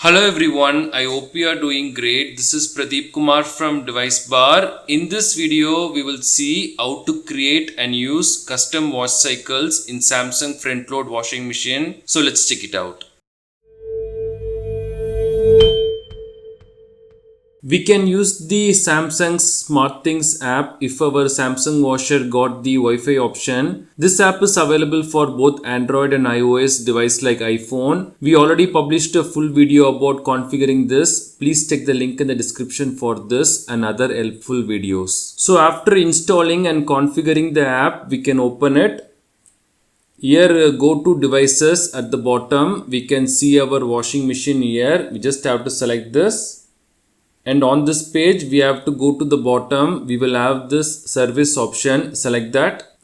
Hello everyone, I hope you are doing great. This is Pradeep Kumar from DeviceBAR. In this video, we will see how to create and use custom wash cycles in Samsung front load washing machine. So let's check it out. We can use the Samsung SmartThings app if our Samsung washer got the Wi-Fi option. This app is available for both Android and iOS device like iPhone. We already published a full video about configuring this. Please check the link in the description for this and other helpful videos. So after installing and configuring the app, we can open it. Here go to devices at the bottom. We can see our washing machine here. We just have to select this. And on this page, we have to go to the bottom. We will have this service option. Select that.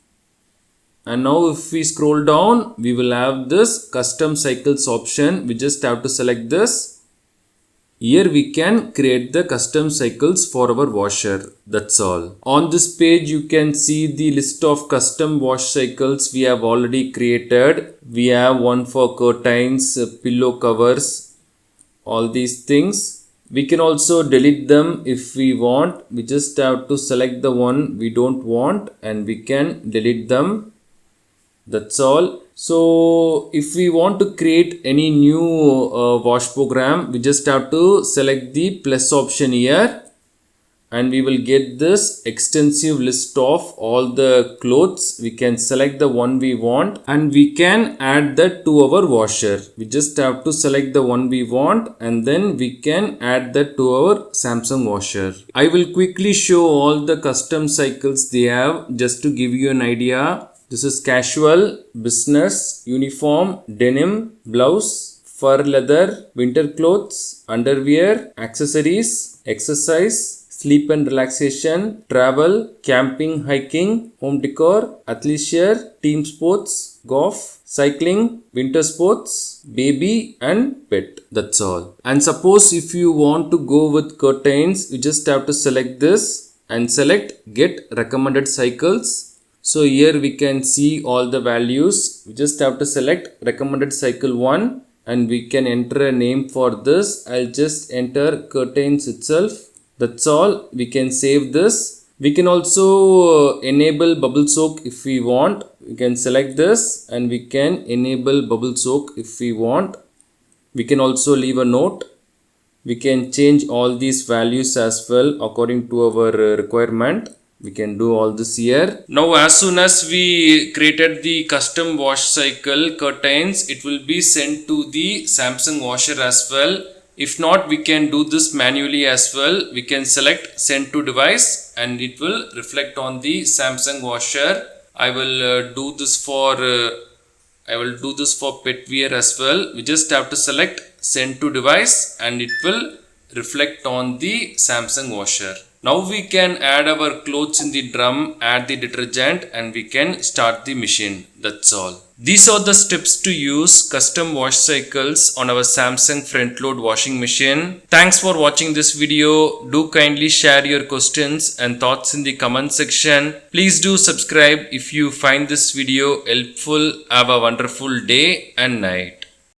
And now if we scroll down, we will have this custom cycles option. We just have to select this. Here we can create the custom cycles for our washer. That's all. On this page, you can see the list of custom wash cycles we have already created. We have one for curtains, pillow covers, all these things. We can also delete them if we want. We just have to select the one we don't want and we can delete them. That's all. So if we want to create any new wash program, we just have to select the plus option here. And we will get this extensive list of all the clothes. We can select the one we want and we can add that to our washer. We just have to select the one we want and then we can add that to our Samsung washer. I will quickly show all the custom cycles they have just to give you an idea. This is casual, business, uniform, denim, blouse, fur leather, winter clothes, underwear, accessories, exercise, sleep and relaxation, travel, camping, hiking, home decor, athleisure, team sports, golf, cycling, winter sports, baby and pet. That's all. And suppose if you want to go with curtains, you just have to select this and select get recommended cycles. So here we can see all the values. We just have to select recommended cycle 1 and we can enter a name for this. I'll just enter curtains itself. That's all. We can save this. We can also enable bubble soak if we want. We can select this and we can enable bubble soak if we want. We can also leave a note. We can change all these values as well according to our requirement. We can do all this here. Now as soon as we created the custom wash cycle curtains, it will be sent to the Samsung washer as well. If not, we can do this manually as well. We can select send to device and it will reflect on the Samsung washer. I will do this for pet wear as well. We just have to select send to device and it will reflect on the Samsung washer. Now we can add our clothes in the drum, add the detergent and we can start the machine. That's all. These are the steps to use custom wash cycles on our Samsung front load washing machine. Thanks for watching this video. Do kindly share your questions and thoughts in the comment section. Please do subscribe if you find this video helpful. Have a wonderful day and night.